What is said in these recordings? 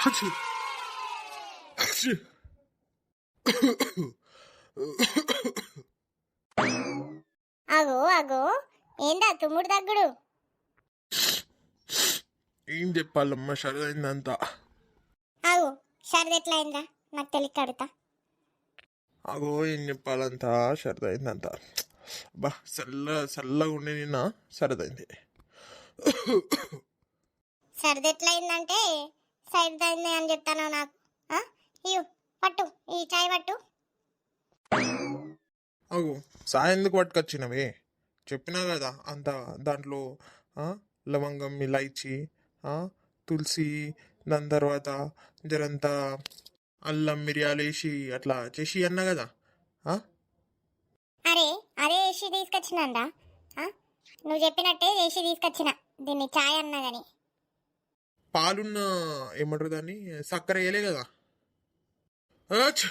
హచ్చి హచ్చి. అగో అగో ఏందా తుమ్ముడు దగ్గుడు? ఏం చెప్పాలమ్మా, సరదైందంతా. అగో సరది ఎట్లా అయిందా నాకు తెలియక అడుగుతా. అగో ఏం చెప్పాలంతా, సరదైందంతా. బా చల్లగా ఉండే నిన్న సరదైంది. సరది ఎట్లా అయిందంటే సైడ్ అయింది అని చెప్తాను నాకు. ఇయ్యు పట్టు, ఈ చాయ్ పట్టు. అగో సాయం ఎందుకు పట్టుకొచ్చినవే? చెప్పినా కదా అంత దాంట్లో లవంగం, ఇలాచి, తులసి, దాని తర్వాత జరంతా అల్లం, మిరియాలు వేసి అట్లా చేసి అన్నా కదా. అరే అదే ఏసీ తీసుకొచ్చినండా, నువ్వు చెప్పినట్టే ఏసీ తీసుకొచ్చిన. దీన్ని చాయ్ అన్నా గాని పాలున్న ఏమంటారు దాన్ని, చక్కెర వేయలే కదా. అచ్చ్!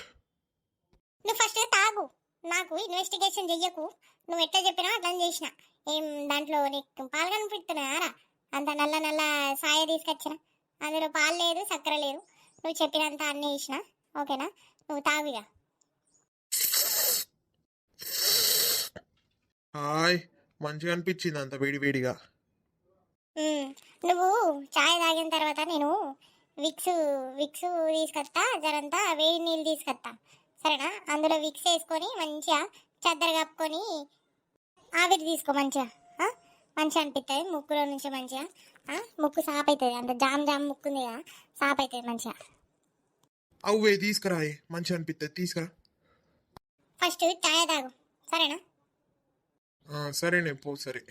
నువ్వు ఫస్ట్ తాగు, నాకు ఇన్వెస్టిగేషన్ చెయ్యకు. నువ్వు ఎట్లా చెప్పినా అట్లా చేసిన. ఏం దాంట్లో నీకు పాలు కనిపిస్తున్నాయారా? అంత నల్ల నల్ల సాయ తీసుకొచ్చిన, అందులో పాలు లేదు, చక్కెర లేదు. నువ్వు చెప్పినంత అన్నీ వేసిన. ఓకేనా? నువ్వు తాగుగా. హాయ్, మంచిగా అనిపించింది అంత వేడి వేడిగా. నువ్వు చాయ్ తాగిన తర్వాత నేను విక్స్ విక్స్ తీసుకొస్తా, జరంతా వేడి నీళ్ళు తీసుకొస్తా, సరేనా? అందులో విక్స్ వేసుకొని మంచిగా చద్దర కప్పుకొని ఆవిరి తీసుకో. మంచిగా మంచిగా అనిపిస్తుంది ముక్కులో నుంచి. మంచిగా ముక్కు సాప్ అవుతుంది. అంత జామ్ జామ్ ముక్కు ఉంది కదా, సాప్ అవుతుంది మంచిగా. అవువే తీసుకురా, మంచిగా అనిపిస్తుంది, తీసుకురా. ఫస్ట్ చాయ్ తాగు, సరేనా? సరేనే పో, సరే.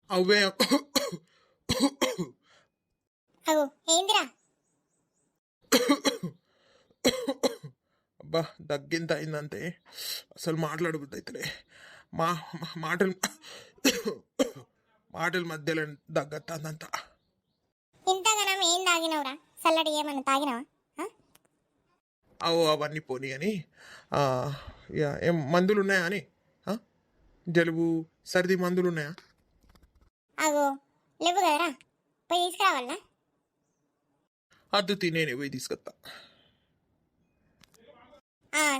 అవే అగో ఏందిరా? అబ్బా దగ్గింత అయిందంటే అసలు మాట్లాడబుద్ది అవుతలే. మాటలు మాటల మధ్యలో దగ్గత్తందంతా. ఇంతగానం ఏం తాగినవురా? చల్లడి ఏమన్నా తాగినావా? అవన్నీ పోనీ అని ఏం మందులు ఉన్నాయా అని, జలుబు సర్ది మందులు ఉన్నాయా? అగో లేవు కదరా, పోయి తీసుకురావాలా? అద్దు తినేనే పోయి తీసుకొస్తా.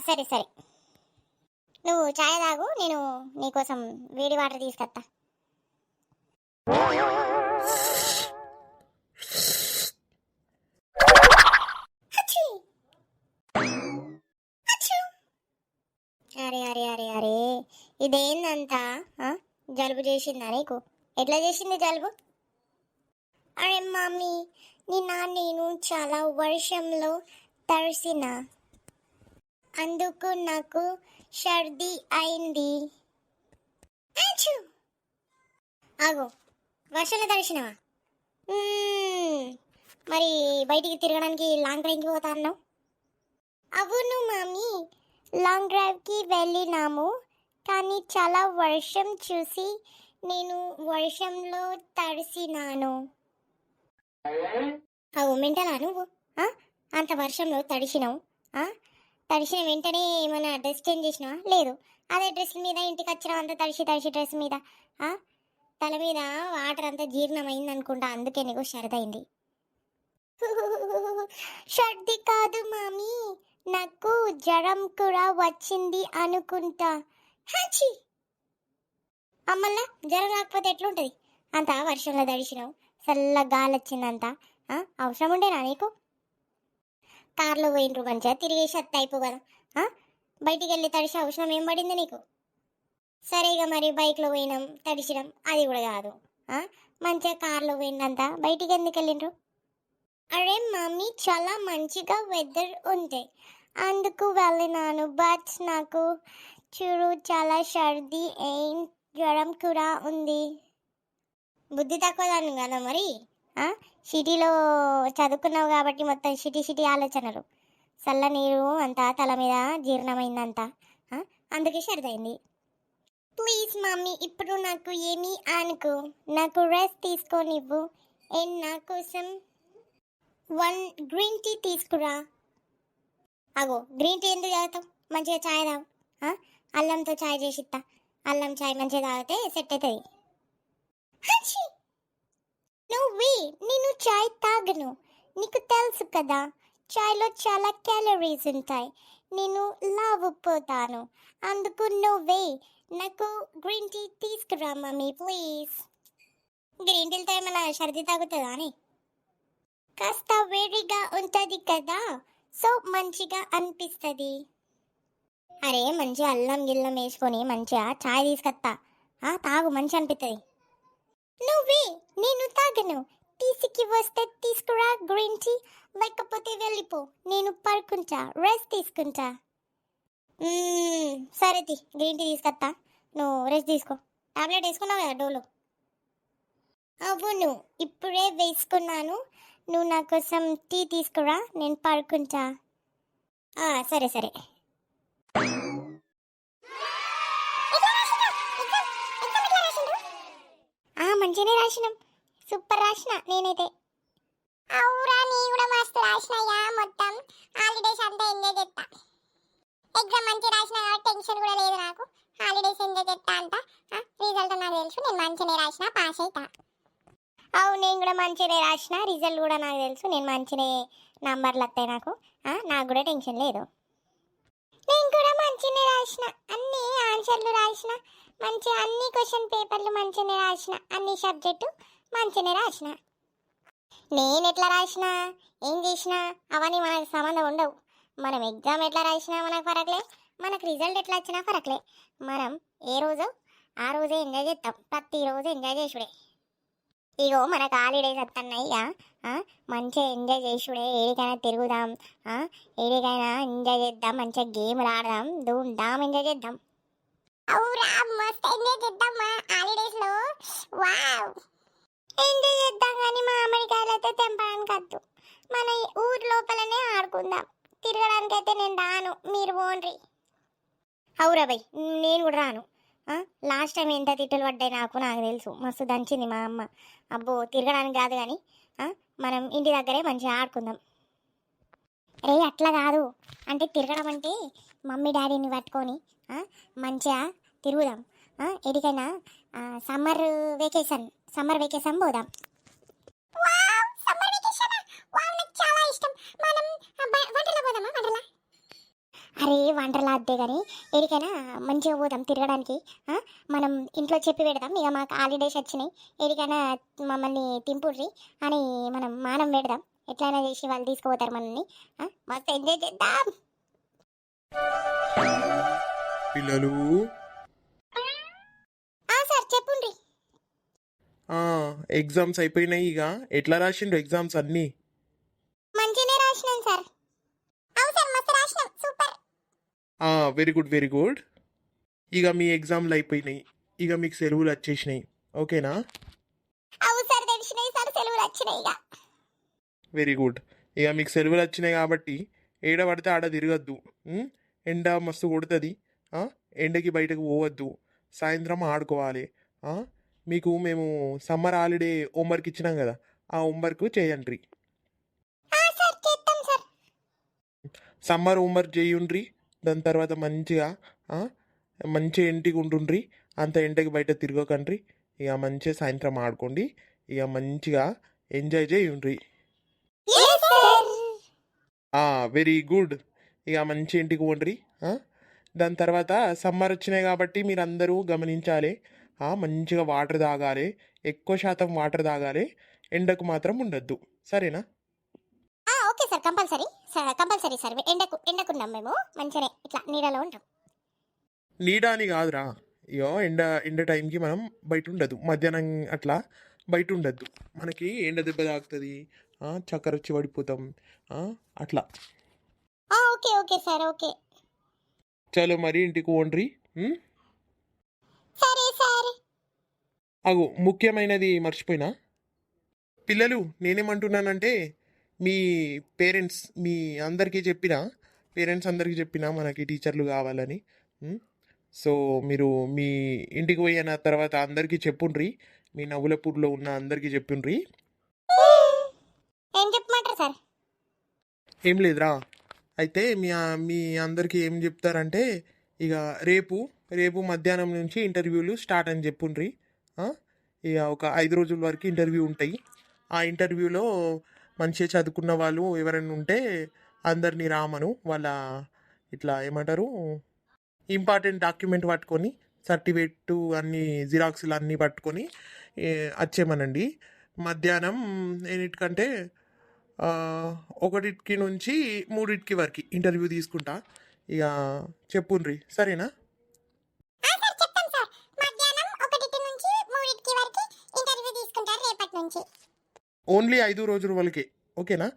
సరే సరే, నువ్వు చాయ్ తాగు, నేను నీకోసం వేడి వాటర్ తీసుకొస్తా. అరే అరే అరే అరే, ఇదేందంతా జలుబు చేసిందా నీకు? ఎట్లా చేసింది జలుబు? అరే మమ్మీ, నేను చాలా వర్షంలో తడిసిన, అందుకు నాకు సర్ది అయింది. ఆగో, వర్షంలో తడిసినవా? మరి బయటికి తిరగడానికి లాంగ్ డ్రైవ్కి పోతా అన్నావు? అవును మమ్మీ, లాంగ్ డ్రైవ్కి వెళ్ళినాము, కానీ చాలా వర్షం చూసి నేను వర్షంలో తడిసినాను. అవు మెంటలా నువ్వు? అంత వర్షంలో తడిసినావు, తడిసిన వెంటనే ఏమైనా డ్రెస్ చేంజ్ చేసినావా? లేదు, అదే డ్రెస్ మీద ఇంటికి వచ్చినావు, అంత తడిసి తడిసి డ్రెస్ మీద తల మీద వాటర్ అంతా జీర్ణమైంది అనుకుంటా, అందుకే నీకు సరదైంది. సర్ది కాదు మామీ, నాకు జ్వరం కూడా వచ్చింది అనుకుంటా. హచి! అమ్మల్లా జ్వరం రాకపోతే ఎట్లుంటది? అంత వర్షంలో తడిసినావు, చల్ల గాలి వచ్చిందంతా, అవసరం ఉండేనా నీకు? కార్లో పోయినరు, మంచిగా తిరిగేసి అత్త అయిపో కదా. బయటికి వెళ్ళి తడిసి అవసరం ఏం పడింది నీకు? సరేగా మరి బైక్లో పోయినాం, తడిసినాం, అది కూడా కాదు. మంచిగా కార్లో పోయిందంతా, బయటికి ఎందుకు వెళ్ళిండ్రు? అరే మమ్మీ, చాలా మంచిగా వెదర్ ఉంది, అందుకు వెళ్ళినాను. బట్ నాకు చూడు చాలా సర్ది ఏం జ్వరం కూడా ఉంది. బుద్ధి తక్కువ దాన్ని కదా మరి. సిటీలో చదువుకున్నావు కాబట్టి మొత్తం సిటీ ఆలోచనలు. చల్ల నీరు అంతా తల మీద జీర్ణమైందంతా, అందుకే సరిదైంది. ప్లీజ్ మమ్మీ, ఇప్పుడు నాకు ఏమీ అనుకో, నాకు రెస్ట్ తీసుకోనివ్వు. నా కోసం 1 గ్రీన్ టీ తీసుకురా. అగో గ్రీన్ టీ ఎందుకు తాగుతావు? మంచిగా చాయ్ తాగు. అల్లంతో చాయ్ చేసిస్తా, అల్లం చాయ్ మంచిగా తాగితే సెట్ అవుతుంది. నువ్వే నేను చాయ్ తాగు తాగను. నీకు తెలుసు కదా, చాయ్లో చాలా క్యాలరీస్ ఉంటాయి. నేను లావుపోతాను. అందుకు నువ్వే నాకు గ్రీన్ టీ తీసుకురా మమ్మీ ప్లీజ్. గ్రీన్ టీలతో ఏమైనా సర్ది తాగుతుందా అని? కాస్త వేడిగా ఉంటుంది కదా, సో మంచిగా అనిపిస్తుంది. అరే మంచిగా అల్లం గిల్లం వేసుకొని మంచిగా చాయ్ తీసుకొస్తా, తాగు, మంచి అనిపిస్తుంది. నువ్వే, నేను తాగను. తీసుకి వస్తే తీసుకురా గ్రీన్ టీ, లేకపోతే వెళ్ళిపో. నేను పడుకుంటా, రెస్ట్ తీసుకుంటా. సరే గ్రీన్ టీ తీసుకొస్తా, నువ్వు రెస్ట్ తీసుకో. టాబ్లెట్ వేసుకున్నావు కదా డోలో? అవును, ఇప్పుడే వేసుకున్నాను. నువ్వు నా కోసం టీ తీసుకురా, నేను పడుకుంటా. సరే సరే. మంచిగానే రాసినాం, సూపర్ రాసిన నేనైతే. అవురా, నీ కూడా మస్తు రాసినాయా. మొత్తం హాలిడేస్ అంతా ఎంజాయ్ చేస్తా. ఎగ్జామ్ మంచి రాసిన కాబట్టి టెన్షన్ కూడా లేదు నాకు. హాలిడేస్ ఎంజాయ్ చేస్తా అంట. రిజల్ట్ నాకు తెలుసు, నేను మంచిగానే రాసిన, పాస్ అవుతా. నేను కూడా మంచిగానే రాసిన, రిజల్ట్ కూడా నాకు తెలుసు, నేను మంచిగానే నంబర్లు వస్తాయి నాకు. నాకు కూడా టెన్షన్ లేదు. నేను కూడా మంచిగానే రాసిన, అన్ని ఆన్సర్లు రాసిన, మంచిగా అన్ని క్వశ్చన్ పేపర్లు మంచిగానే రాసిన, అన్ని సబ్జెక్టు మంచిగానే రాసిన. నేను ఎట్లా రాసినా, ఏం చేసినా అవన్నీ మనకు సంబంధం ఉండవు. మనం ఎగ్జామ్ ఎట్లా రాసినా మనకు ఫరకలే, మనకు రిజల్ట్ ఎట్లా వచ్చినా ఫరకలే. మనం ఏ రోజు ఆ రోజే ఎంజాయ్ చేస్తాం, ప్రతిరోజు ఎంజాయ్ చేసుడే. ఇగో మనకు హాలిడేస్ వస్తున్నాయి, మంచిగా ఎంజాయ్ చేసుడే. ఏడికైనా తిరుగుదాం, ఏడికైనా ఎంజాయ్ చేద్దాం, మంచిగా గేమ్లు ఆడదాం, ధూమ్ ఎంజాయ్ చేద్దాం. అవురా, మస్త్ ఎంజాయ్ చేద్దాం హాలిడేస్లో. వావ్, ఎంజాయ్ చేద్దాం కానీ మామిడికాయలైతే తెంపడానికి వద్దు. మన ఊరు లోపలనే ఆడుకుందాం. తిరగడానికి అయితే నేను రాను, మీరు పోండ్రి. అవురా బై, నేను కూడా రాను. లాస్ట్ టైం ఎంత తిట్టులు పడ్డాయి నాకు తెలుసు, మస్తు దంచింది మా అమ్మ. అబ్బో, తిరగడానికి కాదు కానీ మనం ఇంటి దగ్గరే మంచిగా ఆడుకుందాం. రే అట్లా కాదు, అంటే తిరగడం అంటే మమ్మీ డాడీని పట్టుకొని మంచిగా తిరుగుదాం. ఎడికైనా సమ్మర్ వెకేషన్ పోదాం. అరే వండర్లా అద్దే కానీ ఎడికైనా మంచిగా పోదాం తిరగడానికి. మనం ఇంట్లో చెప్పి పెడదాం, ఇక మాకు హాలిడేస్ వచ్చినాయి, ఎడికైనా మమ్మల్ని తింపుర్రి అని మనం మానం పెడదాం. ఎట్లయినా చేసి వాళ్ళు తీసుకుపోతారు మనల్ని. మస్తు ఎంజాయ్ చేద్దాం. పిల్లలు, సార్ చెప్పుండ్రి. ఎగ్జామ్స్ అయిపోయినాయి. ఇక ఎట్లా రాసిండ్రు ఎగ్జామ్స్ అన్నీ? మంచిగానే రాసినాం సార్. అవును సార్, మస్తు రాసినాం, super. Very good very good. ఇక మీ ఎగ్జామ్లు అయిపోయినాయి, ఇక మీకు సెలవులు వచ్చేసినాయి, ఓకేనా? అవును సార్, తెలిసినాయి సార్, సెలవులు వచ్చినాయి. ఇక వెరీ గుడ్. ఇక మీకు సెలవులు వచ్చినాయి కాబట్టి ఏడ పడితే ఆడ తిరగద్దు. ఎండ మస్తు కొడుతుంది, ఎండకి బయటకు పోవద్దు, సాయంత్రం ఆడుకోవాలి. మీకు మేము సమ్మర్ హాలిడే హోంవర్క్ ఇచ్చినాం కదా, ఆ హోంవర్క్ చేయండి. సమ్మర్ హోంవర్క్ చేయండ్రి. దాని తర్వాత మంచిగా ఇంటికి ఉంటుండ్రి, అంత ఎండకి బయట తిరగకండ్రి. ఇక మంచిగా సాయంత్రం ఆడుకోండి, ఇక మంచిగా ఎంజాయ్ చేయండ్రి. Very good. ఇక మంచి ఇంటికి పోండ్రి. దాని తర్వాత సమ్మర్ వచ్చినాయి కాబట్టి మీరు అందరూ గమనించాలి, మంచిగా వాటర్ తాగాలి, ఎక్కువ శాతం వాటర్ తాగాలి, ఎండకు మాత్రం ఉండద్దు, సరేనా? Okay sir, compulsory sir. ఎండకున్నాం మేము, మంచిగానే ఇట్లా నీడలో ఉంటాం. నీడ అని కాదురా, ఇగో ఎండ టైంకి మనం బయట ఉండద్దు, మధ్యాహ్నం అట్లా బయట ఉండద్దు, మనకి ఎండ దెబ్బ తాకుతుంది, చక్కెర వచ్చి పడిపోతాం, అట్లా. Okay sir, okay. చలో మరి ఇంటికి పోండ్రి. సరే సార్. అగో ముఖ్యమైనది మర్చిపోయినా, పిల్లలు, నేనేమంటున్నానంటే మీ పేరెంట్స్ అందరికీ చెప్పినా మనకి టీచర్లు కావాలని. సో మీరు మీ ఇంటికి పోయిన తర్వాత అందరికీ చెప్పుండ్రి, మీ నవ్వులపూర్లో ఉన్న అందరికీ చెప్పుండ్రి. ఏం చెప్పమంటారు సార్? ఏం లేదురా, అయితే మీ అందరికీ ఏం చెప్తారంటే ఇక రేపు మధ్యాహ్నం నుంచి ఇంటర్వ్యూలు స్టార్ట్ అని చెప్పుండ్రి. ఇక ఒక 5 రోజుల వరకు ఇంటర్వ్యూ ఉంటాయి. ఆ ఇంటర్వ్యూలో మంచిగా చదువుకున్న వాళ్ళు ఎవరైనా ఉంటే అందరినీ రామను వాళ్ళ ఇట్లా ఏమంటారు ఇంపార్టెంట్ డాక్యుమెంట్ పట్టుకొని సర్టిఫికెట్ అన్ని జిరాక్స్లు అన్నీ పట్టుకొని వచ్చేమనండి. మధ్యాహ్నం ఎన్నిటికంటే 1 నుంచి 3 వరకు ఇంటర్వ్యూ తీసుకుంటా. ఇక చెప్పుండ్రి సరేనా? ఓన్లీ 5 రోజుల వరకే, ఓకేనా?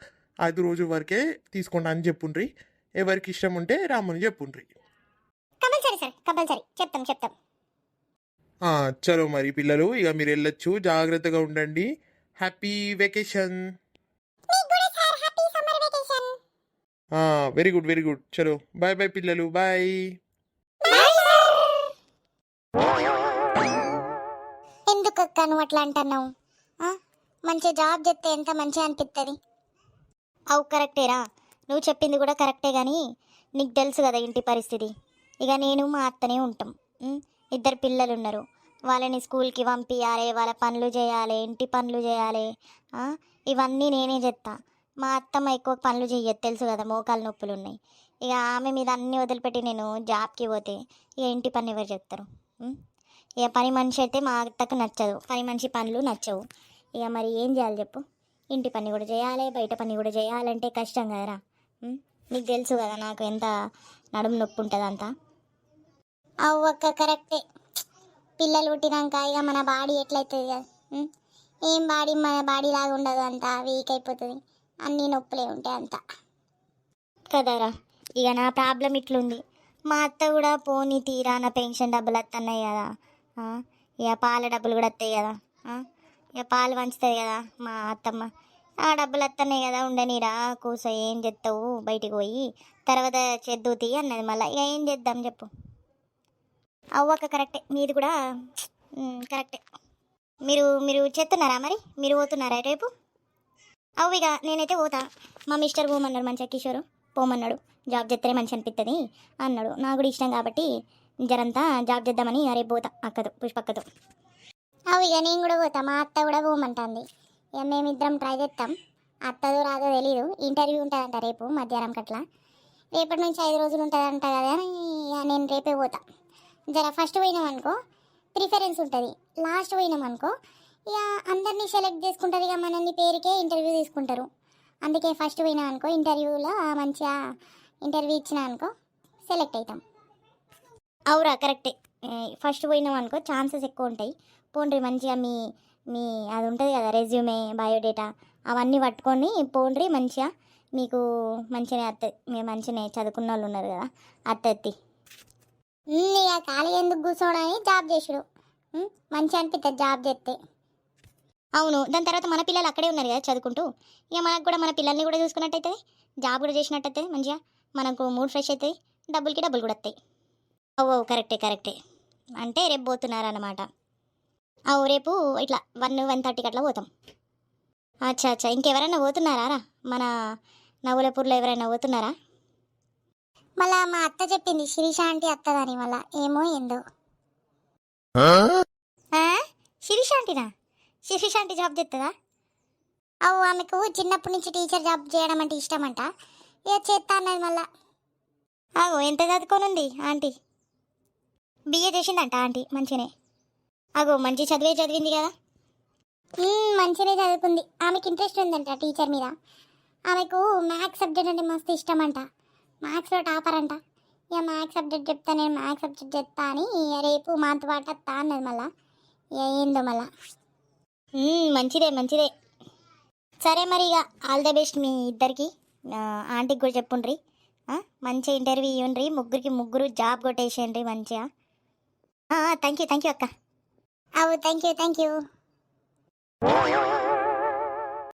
5 రోజుల వరకే తీసుకుంటా అని చెప్పుండ్రి. ఎవరికి ఇష్టం ఉంటే రామని చెప్పుండ్రి. కంపల్సరీ సార్, కంపల్సరీ చెప్తాం. చలో మరి పిల్లలు, ఇక మీరు వెళ్ళొచ్చు, జాగ్రత్తగా ఉండండి. Happy vacation. Very good, very good. చలో బాయ్ బాయ్ పిల్లలు, బాయ్. ఎందుకక్క నువ్వు అట్లా అంటున్నావు? మంచిగా జాబ్ చేస్తే ఎంత మంచిగా అనిపిస్తుంది. అవు కరెక్టేరా, నువ్వు చెప్పింది కూడా కరెక్టే. కానీ నీకు తెలుసు కదా ఇంటి పరిస్థితి. ఇక నేను మా అత్తనే ఉంటాం. 2 పిల్లలు ఉన్నారు, వాళ్ళని స్కూల్కి పంపించాలి, వాళ్ళ పనులు చేయాలి, ఇంటి పనులు చేయాలి. ఇవన్నీ నేనే చేస్తా. మా అత్తమ్మ ఎక్కువ పనులు చెయ్యదు, తెలుసు కదా, మోకాలు నొప్పులు ఉన్నాయి. ఇక ఆమె మీద అన్నీ వదిలిపెట్టి నేను జాబ్కి పోతే ఇక ఇంటి పని ఎవరు చెప్తారు? ఇక పని మనిషి అయితే మా అత్తకు నచ్చదు, పని మనిషి పనులు నచ్చవు. ఇక మరి ఏం చేయాలి చెప్పు? ఇంటి పని కూడా చేయాలి, బయట పని కూడా చేయాలంటే కష్టం కదరా. నీకు తెలుసు కదా నాకు ఎంత నడుము నొప్పి ఉంటుంది అంతా. అవ్వక్క కరెక్టే. పిల్లలు పుట్టినాక ఇక మన బాడీ ఎట్లయితుంది కదా, ఏం బాడీ మన బాడీ లాగా ఉండదు, అంతా వీక్ అయిపోతుంది, అన్నీ నొప్పులే ఉంటాయి అంతా కదరా. ఇక నా ప్రాబ్లం ఇట్లుంది. మా అత్త కూడా పోనీ తీరా నా పెన్షన్ డబ్బులు వస్తున్నాయి కదా, ఇక పాల డబ్బులు కూడా వస్తాయి కదా, ఇక పాలు పంచుతుంది కదా మా అత్తమ్మ. ఆ డబ్బులు వస్తున్నాయి కదా, ఉండనీరా కూసో, ఏం చేస్తావు బయటికి పోయి, తర్వాత చేద్దుతీ అన్నది. మళ్ళీ ఇక ఏం చేద్దాం చెప్పు? అవ్వక కరెక్టే, మీది కూడా కరెక్టే. మీరు చేస్తున్నారా మరి? మీరు పోతున్నారా రేపు? అవు ఇక నేనైతే పోతా. మా మిస్టర్ పోమన్నాడు, మంచిగా కిషోరు పోమన్నాడు, జాబ్ చేస్తేనే మంచి అనిపిస్తుంది అన్నాడు. నాకు కూడా ఇష్టం కాబట్టి జరంతా జాబ్ చేద్దామని రేపు పోతా అక్కతో, పుష్పక్కతో. అవు ఇక నేను కూడా పోతా, మా అత్త కూడా పోమంటుంది. ఇక మేమిద్దరం ట్రై చేస్తాం. అత్తదో రాదో తెలీదు, ఇంటర్వ్యూ ఉంటుందంట రేపు మధ్యాహ్నం కట్లా. రేపటి నుంచి 5 రోజులు ఉంటుందంట కదా, ఇక నేను రేపే పోతా. జర ఫస్ట్ పోయినామనుకో ప్రిఫరెన్స్ ఉంటుంది, లాస్ట్ పోయినామనుకో ఇక అందరినీ సెలెక్ట్ చేసుకుంటారు, ఇక మనల్ని పేరుకే ఇంటర్వ్యూ తీసుకుంటారు. అందుకే ఫస్ట్ పోయినాం అనుకో ఇంటర్వ్యూలో మంచిగా ఇంటర్వ్యూ ఇచ్చినా అనుకో సెలెక్ట్ అవుతాం. అవురా కరెక్టే, ఫస్ట్ పోయినాం అనుకో ఛాన్సెస్ ఎక్కువ ఉంటాయి. పోండ్రి మంచిగా మీ మీ అది ఉంటుంది కదా రెజ్యూమే, బయోడేటా అవన్నీ పట్టుకొని పోండ్రి, మంచిగా మీకు మంచిగా అత్త, మీరు మంచిగా చదువుకున్న వాళ్ళు ఉన్నారు కదా అత్తెత్తి. ఇక ఖాళీ ఎందుకు కూర్చోవడానికి జాబ్ చేసుడు మంచిగా అనిపిస్తుంది జాబ్ చేస్తే. అవును, దాని తర్వాత మన పిల్లలు అక్కడే ఉన్నారు కదా చదువుకుంటూ, ఇక మనకు కూడా మన పిల్లల్ని కూడా చూసుకున్నట్టు అవుతుంది, జాబ్ కూడా చేసినట్టు అవుతుంది, మంచిగా మనకు మూడ్ ఫ్రెష్ అవుతుంది, డబ్బులకి డబ్బులు కూడా వస్తాయి. అవు కరెక్టే. అంటే రేపు పోతున్నారన్నమాట. అవు రేపు ఇట్లా 1-1:30 అట్లా పోతాం. అచ్చా, ఇంకెవరైనా పోతున్నారా? మన నవ్వులపూర్లో ఎవరైనా పోతున్నారా? మళ్ళా మా అత్త చెప్పింది శిరీష ఆంటీ అత్తదని, మళ్ళా ఏమో ఏందో. శిరీష ఆంటీనా? శిరీష ఆంటీ జాబ్ చేస్తుందా? అవు ఆమెకు చిన్నప్పటి నుంచి టీచర్ జాబ్ చేయడం అంటే ఇష్టమంట, ఇక చేస్తా అన్నది మళ్ళా. అవు ఎంత చదువుకోనుంది ఆంటీ? బిఏ చేసిందంట ఆంటీ, మంచిగానే. అగో మంచి చదివే చదివింది కదా. మంచిగానే చదువుకుంది, ఆమెకి ఇంట్రెస్ట్ ఉందంట టీచర్ మీద. ఆమెకు మ్యాథ్స్ సబ్జెక్ట్ అంటే మస్తు ఇష్టమంట, మ్యాథ్స్లో టాపర్ అంట. ఇక మ్యాథ్స్ సబ్జెక్ట్ చెప్తా, నేను మ్యాథ్స్ సబ్జెక్ట్ చెప్తా అని రేపు మాతో పాటు వస్తా అన్నది మళ్ళా. ఇక ఏందో మళ్ళా. మంచిదే. సరే మరి ఇక ఆల్ ద బెస్ట్ మీ ఇద్దరికి. ఆంటీకి కూడా చెప్పుండ్రి, మంచిగా ఇంటర్వ్యూ ఇవ్వండి, ముగ్గురు జాబ్ కొట్టేసేయండి మంచిగా. థ్యాంక్ యూ అక్క. అవు థ్యాంక్ యూ.